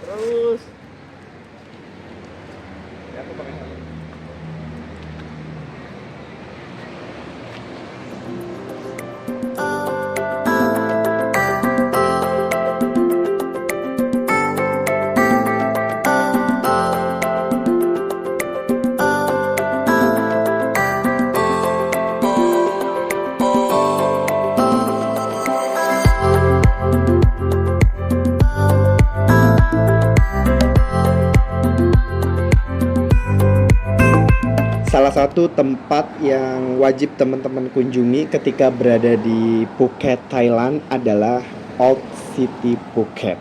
terus. Ya, aku pakai helm. Salah satu tempat yang wajib teman-teman kunjungi ketika berada di Phuket, Thailand adalah Old City Phuket.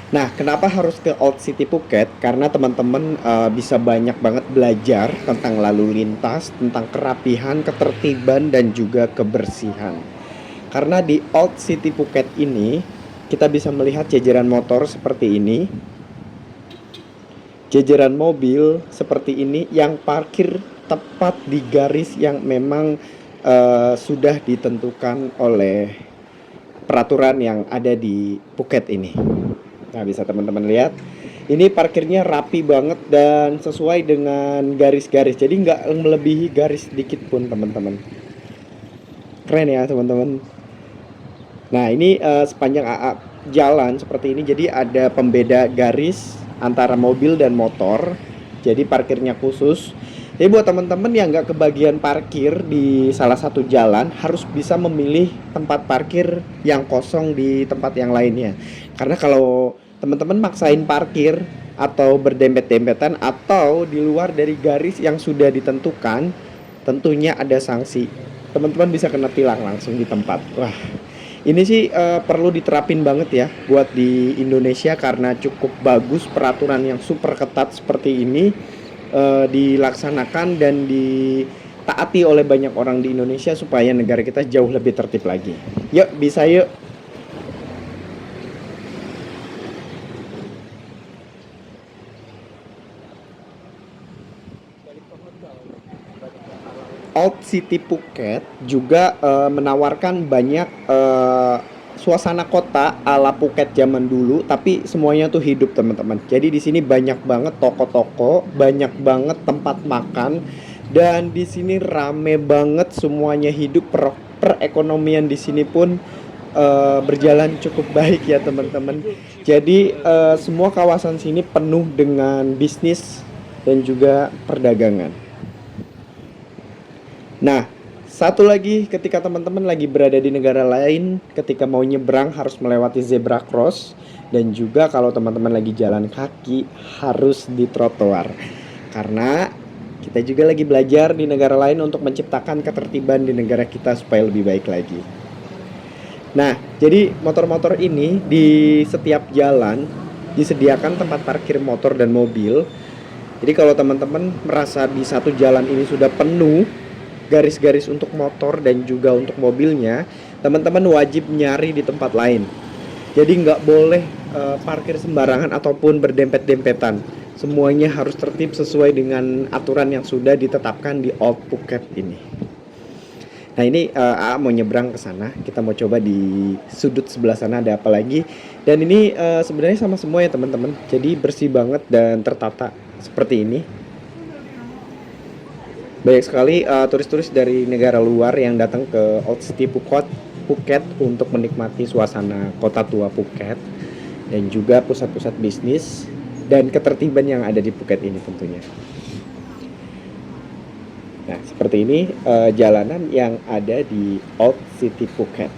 Nah, kenapa harus ke Old City Phuket? Karena teman-teman bisa banyak banget belajar tentang lalu lintas, tentang kerapihan, ketertiban, dan juga kebersihan. Karena di Old City Phuket ini, kita bisa melihat jajaran motor seperti ini, jajaran mobil seperti ini yang parkir tepat di garis yang memang sudah ditentukan oleh peraturan yang ada di Phuket ini. Nah, bisa teman-teman lihat. Ini parkirnya rapi banget dan sesuai dengan garis-garis. Jadi nggak melebihi garis sedikit pun, teman-teman. Keren ya, teman-teman. Nah, ini sepanjang jalan seperti ini, jadi ada pembeda garis antara mobil dan motor. Jadi parkirnya khusus. Jadi buat teman-teman yang nggak kebagian parkir di salah satu jalan, harus bisa memilih tempat parkir yang kosong di tempat yang lainnya. Karena kalau teman-teman maksain parkir atau berdempet-dempetan atau di luar dari garis yang sudah ditentukan, tentunya ada sanksi. Teman-teman bisa kena tilang langsung di tempat. Wah, ini sih perlu diterapin banget ya buat di Indonesia karena cukup bagus peraturan yang super ketat seperti ini dilaksanakan dan ditaati oleh banyak orang di Indonesia supaya negara kita jauh lebih tertib lagi. Yuk, bisa yuk. Old City Phuket juga menawarkan banyak suasana kota ala Phuket zaman dulu, tapi semuanya tuh hidup teman-teman. Jadi di sini banyak banget toko-toko, banyak banget tempat makan, dan di sini rame banget, semuanya hidup. Perekonomian di sini pun berjalan cukup baik ya teman-teman. Jadi semua kawasan sini penuh dengan bisnis dan juga perdagangan. Nah, satu lagi ketika teman-teman lagi berada di negara lain, ketika mau nyebrang harus melewati zebra cross dan juga kalau teman-teman lagi jalan kaki harus di trotoar. Karena kita juga lagi belajar di negara lain untuk menciptakan ketertiban di negara kita supaya lebih baik lagi. Nah, jadi motor-motor ini di setiap jalan disediakan tempat parkir motor dan mobil. Jadi kalau teman-teman merasa di satu jalan ini sudah penuh garis-garis untuk motor dan juga untuk mobilnya, teman-teman wajib nyari di tempat lain. Jadi nggak boleh parkir sembarangan ataupun berdempet-dempetan. Semuanya harus tertib sesuai dengan aturan yang sudah ditetapkan di Old Phuket ini. Nah, ini AA mau nyebrang ke sana. Kita mau coba di sudut sebelah sana ada apa lagi. Dan ini sebenarnya sama semua ya teman-teman. Jadi bersih banget dan tertata seperti ini. Banyak sekali turis-turis dari negara luar yang datang ke Old City Phuket untuk menikmati suasana kota tua Phuket dan juga pusat-pusat bisnis dan ketertiban yang ada di Phuket ini tentunya. Nah, seperti ini jalanan yang ada di Old City Phuket.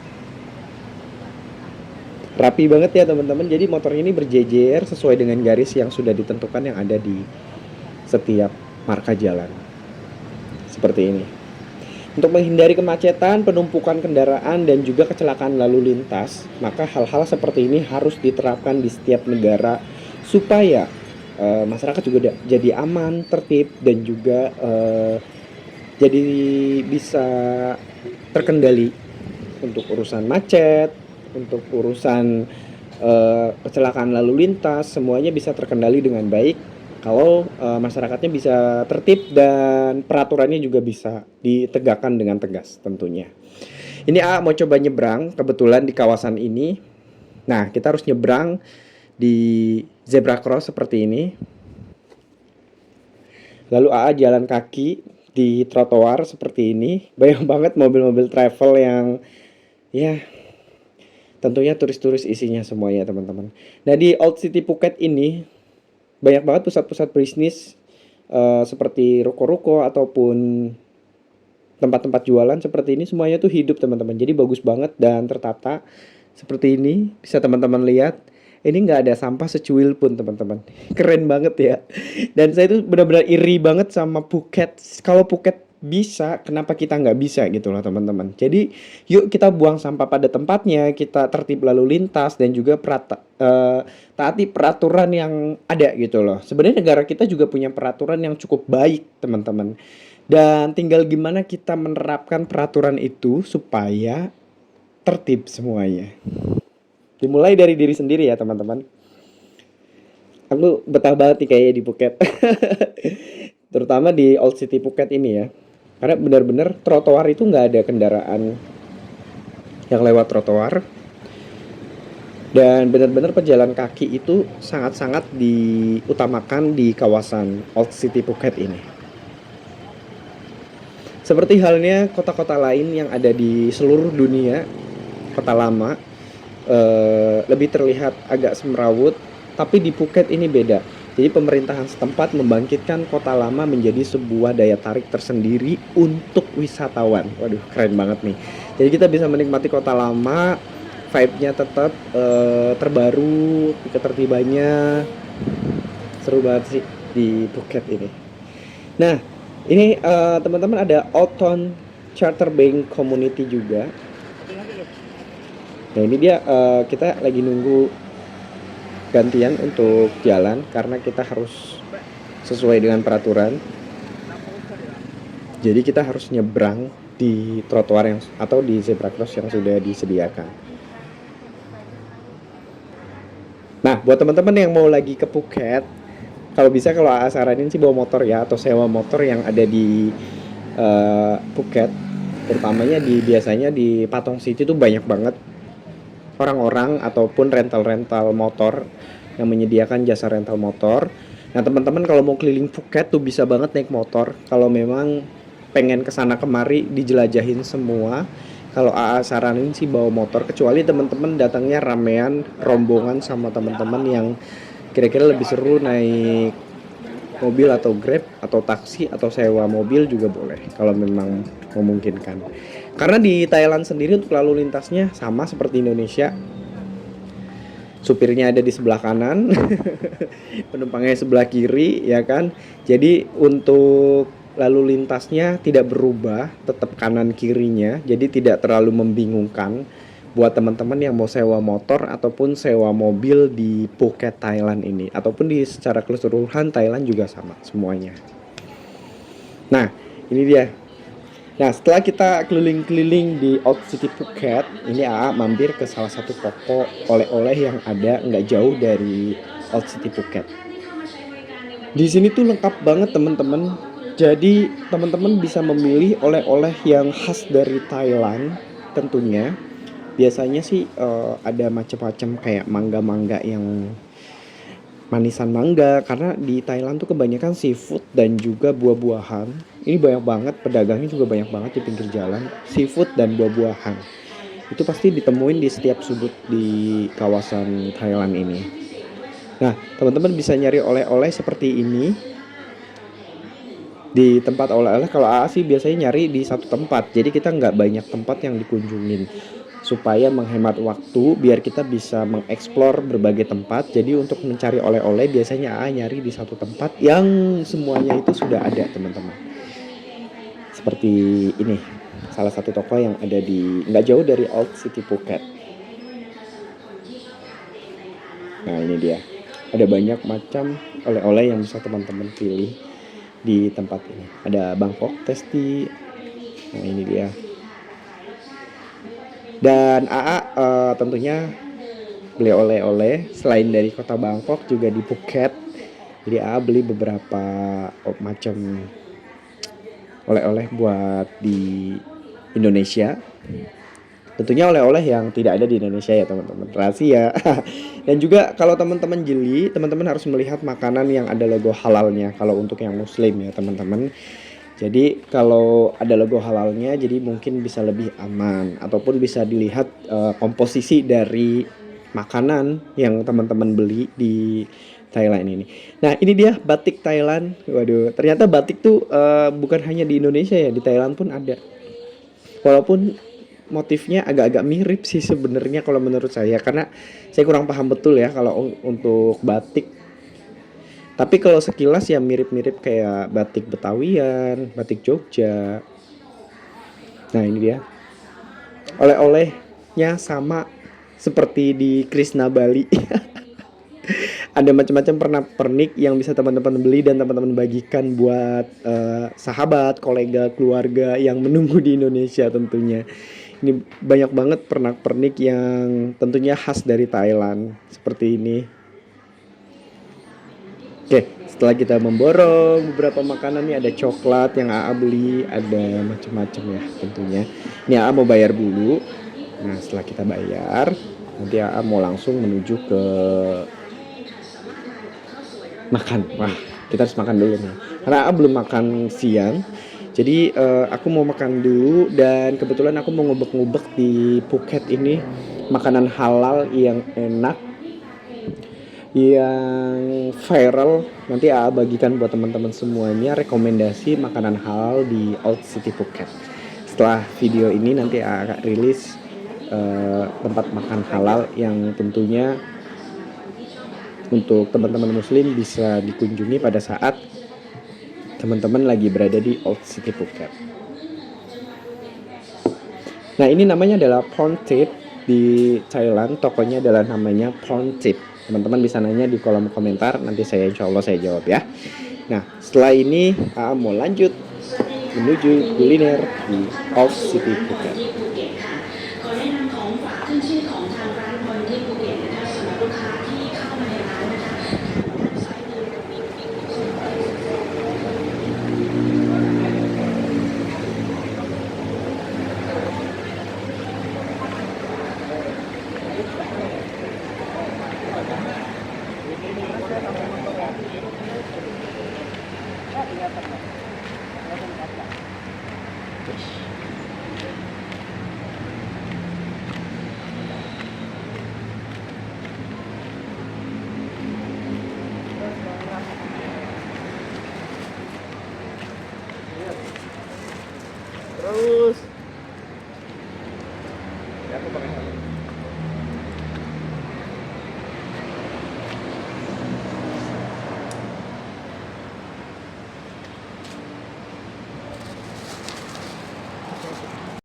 Rapi banget ya teman-teman. Jadi motor ini berjejer sesuai dengan garis yang sudah ditentukan yang ada di setiap marka jalan. Seperti ini. Untuk menghindari kemacetan, penumpukan kendaraan dan juga kecelakaan lalu lintas, maka hal-hal seperti ini harus diterapkan di setiap negara supaya masyarakat juga jadi aman, tertib dan juga jadi bisa terkendali untuk urusan macet, untuk urusan kecelakaan lalu lintas, semuanya bisa terkendali dengan baik kalau masyarakatnya bisa tertib dan peraturannya juga bisa ditegakkan dengan tegas tentunya. Ini A mau coba nyebrang kebetulan di kawasan ini. Nah, kita harus nyebrang di zebra cross seperti ini. Lalu AA jalan kaki di trotoar seperti ini. Banyak banget mobil-mobil travel yang ya tentunya turis-turis isinya semuanya teman-teman. Nah di Old City Phuket ini banyak banget pusat-pusat bisnis seperti ruko-ruko ataupun tempat-tempat jualan seperti ini, semuanya tuh hidup teman-teman. Jadi bagus banget dan tertata seperti ini. Bisa teman-teman lihat. Ini nggak ada sampah secuil pun teman-teman. Keren banget ya. Dan saya tuh benar-benar iri banget sama Phuket. Kalau Phuket bisa, kenapa kita nggak bisa gitu loh teman-teman. Jadi yuk kita buang sampah pada tempatnya, kita tertib lalu lintas dan juga taati peraturan yang ada gitu loh. Sebenarnya negara kita juga punya peraturan yang cukup baik teman-teman. Dan tinggal gimana kita menerapkan peraturan itu supaya tertib semuanya. Dimulai dari diri sendiri ya teman-teman. Aku betah banget nih kayaknya di Phuket. Terutama di Old City Phuket ini ya. Karena benar-benar trotoar itu nggak ada kendaraan yang lewat trotoar. Dan benar-benar pejalan kaki itu sangat-sangat diutamakan di kawasan Old City Phuket ini. Seperti halnya kota-kota lain yang ada di seluruh dunia, kota lama lebih terlihat agak semrawut, tapi di Phuket ini beda. Jadi pemerintahan setempat membangkitkan kota lama menjadi sebuah daya tarik tersendiri untuk wisatawan. Waduh, keren banget nih. Jadi kita bisa menikmati kota lama, vibe-nya tetap terbaru, ketertibannya seru banget sih di Phuket ini. Nah, ini teman-teman ada Old Town Charter Bank Community juga. Nah ini dia kita lagi nunggu gantian untuk jalan karena kita harus sesuai dengan peraturan. Jadi kita harus nyebrang di trotoar yang atau di zebra cross yang sudah disediakan. Nah buat teman-teman yang mau lagi ke Phuket, kalau bisa kalau AA saranin sih bawa motor ya, atau sewa motor yang ada di Phuket, terutamanya biasanya di Patong City tuh banyak banget orang-orang ataupun rental motor yang menyediakan jasa rental motor. Nah teman-teman kalau mau keliling Phuket tuh bisa banget naik motor. Kalau memang pengen kesana kemari dijelajahin semua, kalau AA saranin sih bawa motor, kecuali teman-teman datangnya ramean rombongan sama teman-teman yang kira-kira lebih seru naik mobil atau Grab atau taksi atau sewa mobil juga boleh kalau memang memungkinkan. Karena di Thailand sendiri untuk lalu lintasnya sama seperti Indonesia. Supirnya ada di sebelah kanan, penumpangnya sebelah kiri ya kan. Jadi untuk lalu lintasnya tidak berubah, tetap kanan kirinya. Jadi tidak terlalu membingungkan buat teman-teman yang mau sewa motor ataupun sewa mobil di Phuket Thailand ini, ataupun di secara keseluruhan Thailand juga sama semuanya. Nah ini dia. Nah setelah kita keliling-keliling di Old City Phuket, ini AA mampir ke salah satu toko oleh-oleh yang ada nggak jauh dari Old City Phuket. Di sini tuh lengkap banget teman-teman. Jadi teman-teman bisa memilih oleh-oleh yang khas dari Thailand tentunya. Biasanya sih ada macam-macam kayak mangga-mangga yang manisan mangga, karena di Thailand tuh kebanyakan seafood dan juga buah-buahan. Ini banyak banget, pedagangnya juga banyak banget di pinggir jalan, seafood dan buah-buahan. Itu pasti ditemuin di setiap sudut di kawasan Thailand ini. Nah, teman-teman bisa nyari oleh-oleh seperti ini di tempat oleh-oleh. Kalau AA sih biasanya nyari di satu tempat, jadi kita nggak banyak tempat yang dikunjungin supaya menghemat waktu, biar kita bisa mengeksplor berbagai tempat. Jadi untuk mencari oleh-oleh biasanya AA nyari di satu tempat yang semuanya itu sudah ada teman-teman. Seperti ini, salah satu toko yang ada di nggak jauh dari Old City Phuket. Nah ini dia, ada banyak macam oleh-oleh yang bisa teman-teman pilih di tempat ini. Ada Bangkok Tasty. Nah ini dia. Dan AA tentunya beli oleh-oleh selain dari kota Bangkok juga di Phuket. Jadi AA beli beberapa macam oleh-oleh buat di Indonesia. Tentunya oleh-oleh yang tidak ada di Indonesia ya teman-teman, rahasia. Dan juga kalau teman-teman jeli, teman-teman harus melihat makanan yang ada logo halalnya kalau untuk yang muslim ya teman-teman. Jadi kalau ada logo halalnya jadi mungkin bisa lebih aman ataupun bisa dilihat komposisi dari makanan yang teman-teman beli di Thailand ini. Nah, ini dia batik Thailand. Waduh, ternyata batik tuh bukan hanya di Indonesia ya, di Thailand pun ada. Walaupun motifnya agak-agak mirip sih sebenarnya kalau menurut saya karena saya kurang paham betul ya kalau untuk batik. Tapi kalau sekilas ya mirip-mirip kayak batik Betawian, batik Jogja. Nah, ini dia. Oleh-olehnya sama seperti di Krishna Bali. Ada macam-macam pernak-pernik yang bisa teman-teman beli dan teman-teman bagikan buat sahabat, kolega, keluarga yang menunggu di Indonesia tentunya. Ini banyak banget pernak-pernik yang tentunya khas dari Thailand seperti ini. Oke, setelah kita memborong beberapa makanan nih ada coklat yang AA beli, ada macam-macam ya tentunya. Ini AA mau bayar dulu. Nah, setelah kita bayar, nanti AA mau langsung menuju ke makan. Wah, kita harus makan dulu nih. Karena AA belum makan siang. Jadi aku mau makan dulu dan kebetulan aku mau ngubek-ngubek di Phuket ini makanan halal yang enak, yang viral. Nanti AA bagikan buat teman-teman semuanya rekomendasi makanan halal di Old City Phuket. Setelah video ini nanti AA akan rilis tempat makan halal yang tentunya untuk teman-teman muslim bisa dikunjungi pada saat teman-teman lagi berada di Old City Phuket. Nah, ini namanya adalah Porntip di Thailand. Tokonya adalah namanya Porntip. Teman-teman bisa nanya di kolom komentar, nanti insya Allah saya jawab ya. Nah, setelah ini mau lanjut menuju kuliner di Old City Phuket.